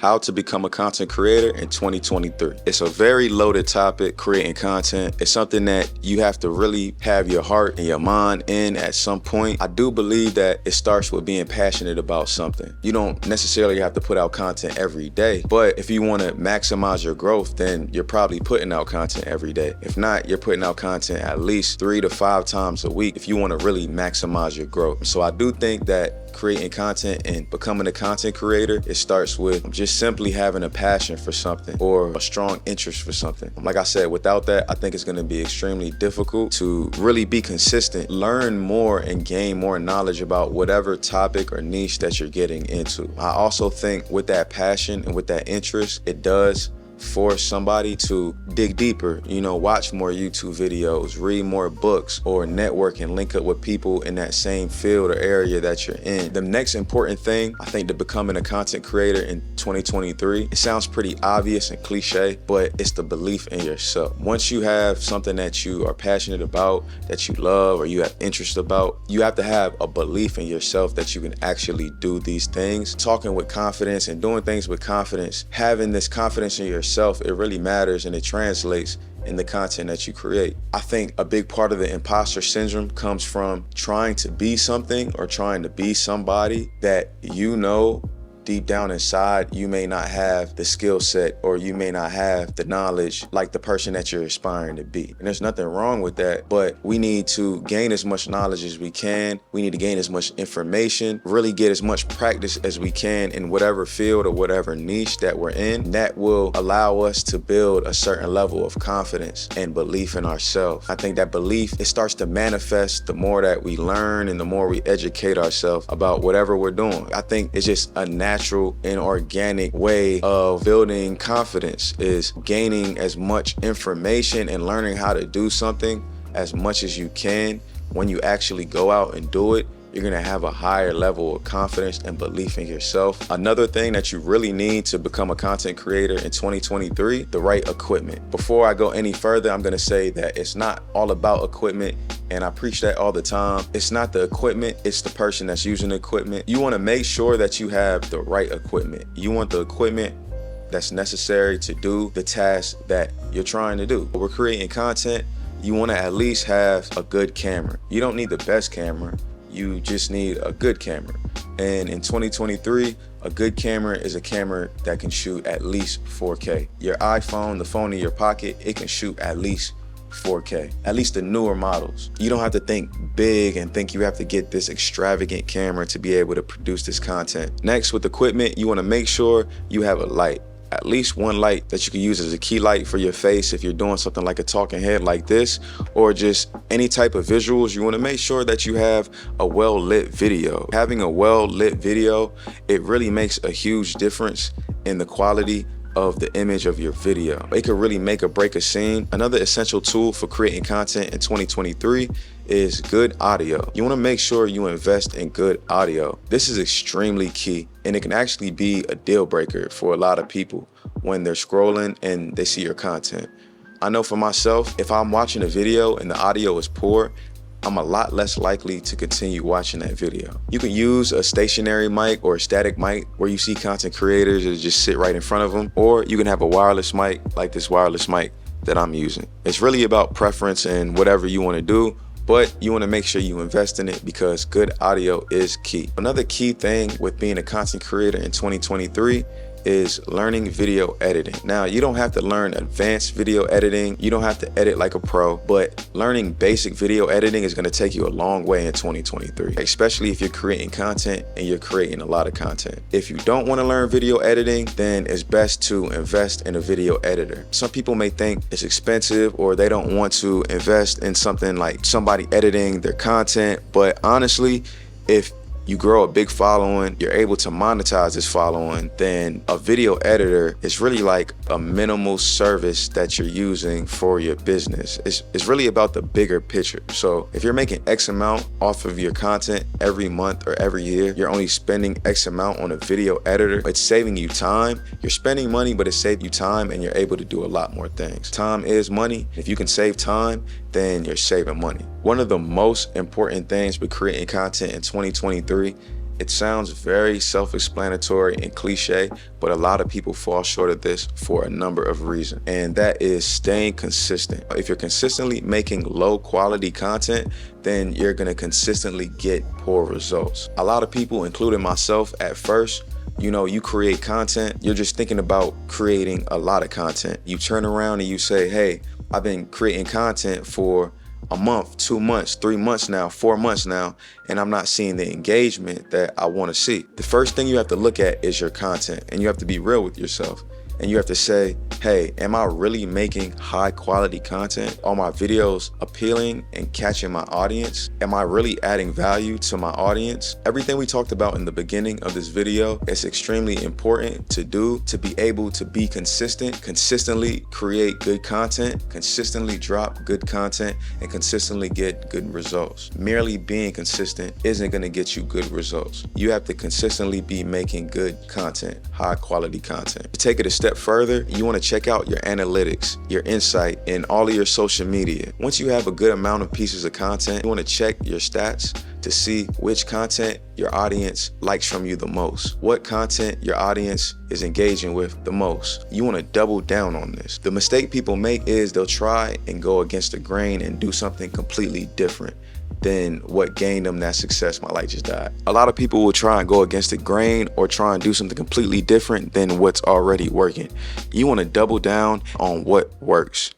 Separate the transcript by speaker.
Speaker 1: how to become a content creator in 2023. It's a very loaded topic, creating content. It's something that you have to really have your heart and your mind in at some point. I do believe that it starts with being passionate about something. You don't necessarily have to put out content every day, but if you want to maximize your growth, then you're probably putting out content every day. If not, you're putting out content at least 3 to 5 times a week if you want to really maximize your growth. So I do think that creating content and becoming a content creator, it starts with just simply having a passion for something or a strong interest for something. Like I said, without that, I think it's going to be extremely difficult to really be consistent, learn more and gain more knowledge about whatever topic or niche that you're getting into. I also think with that passion and with that interest, it does force somebody to dig deeper, watch more YouTube videos, read more books, or network and link up with people in that same field or area that you're in. The next important thing, I think, to becoming a content creator in 2023, it sounds pretty obvious and cliche, but it's the belief in yourself. Once you have something that you are passionate about, that you love, or you have interest about, you have to have a belief in yourself that you can actually do these things. Talking with confidence and doing things with confidence, having this confidence in yourself, it really matters and it translates in the content that you create. I think a big part of the imposter syndrome comes from trying to be something or trying to be somebody that deep down inside, you may not have the skill set or you may not have the knowledge like the person that you're aspiring to be. And there's nothing wrong with that, but we need to gain as much knowledge as we can. We need to gain as much information, really get as much practice as we can in whatever field or whatever niche that we're in. That will allow us to build a certain level of confidence and belief in ourselves. I think that belief, it starts to manifest the more that we learn and the more we educate ourselves about whatever we're doing. I think it's just a natural and organic way of building confidence is gaining as much information and learning how to do something as much as you can. When you actually go out and do it, you're gonna have a higher level of confidence and belief in yourself. Another thing that you really need to become a content creator in 2023, the right equipment. Before I go any further, I'm gonna say that it's not all about equipment, and I preach that all the time. It's not the equipment, it's the person that's using the equipment. You wanna make sure that you have the right equipment. You want the equipment that's necessary to do the task that you're trying to do. We're creating content, you wanna at least have a good camera. You don't need the best camera, you just need a good camera. And in 2023, a good camera is a camera that can shoot at least 4K. Your iPhone, the phone in your pocket, it can shoot at least 4K, at least the newer models. You don't have to think big and think you have to get this extravagant camera to be able to produce this content. Next, with equipment, you wanna make sure you have a light. At least one light that you can use as a key light for your face if you're doing something like a talking head like this, or just any type of visuals. You want to make sure that you have a well-lit video. Having a well-lit video, it really makes a huge difference in the quality of the image of your video. It could really make or break a scene. Another essential tool for creating content in 2023 is good audio. You want to make sure you invest in good audio. This is extremely key, and it can actually be a deal breaker for a lot of people when they're scrolling and they see your content. I know for myself, if I'm watching a video and the audio is poor, I'm a lot less likely to continue watching that video. You can use a stationary mic or a static mic where you see content creators that just sit right in front of them, or you can have a wireless mic like this wireless mic that I'm using. It's really about preference and whatever you want to do, but you want to make sure you invest in it because good audio is key. Another key thing with being a content creator in 2023 is learning video editing. Now, you don't have to learn advanced video editing. You don't have to edit like a pro, but learning basic video editing is going to take you a long way in 2023, especially if you're creating content and you're creating a lot of content. If you don't want to learn video editing, then it's best to invest in a video editor. Some people may think it's expensive or they don't want to invest in something like somebody editing their content, but honestly, if you grow a big following, you're able to monetize this following, then a video editor is really like a minimal service that you're using for your business. It's really about the bigger picture. So if you're making X amount off of your content every month or every year, you're only spending X amount on a video editor, it's saving you time. You're spending money, but it saves you time and you're able to do a lot more things. Time is money. If you can save time, then you're saving money. One of the most important things with creating content in 2023 It sounds very self-explanatory and cliche, but a lot of people fall short of this for a number of reasons. And that is staying consistent. If you're consistently making low quality content, then you're gonna consistently get poor results. A lot of people, including myself at first, you create content, you're just thinking about creating a lot of content. You turn around and you say, hey, I've been creating content for a month, 2 months, 3 months now, 4 months now, and I'm not seeing the engagement that I want to see. The first thing you have to look at is your content, and you have to be real with yourself. And you have to say, hey, am I really making high quality content? Are my videos appealing and catching my audience? Am I really adding value to my audience? Everything we talked about in the beginning of this video is extremely important to do to be able to be consistent, consistently create good content, consistently drop good content, and consistently get good results. Merely being consistent isn't gonna get you good results. You have to consistently be making good content, high quality content. To take it a step further, you want to check out your analytics, your insight, and all of your social media. Once you have a good amount of pieces of content, you want to check your stats to see which content your audience likes from you the most, what content your audience is engaging with the most. You want to double down on this. The mistake people make is they'll try and go against the grain and do something completely different than what gained them that success. My light just died. A lot of people will try and go against the grain or try and do something completely different than what's already working. You want to double down on what works.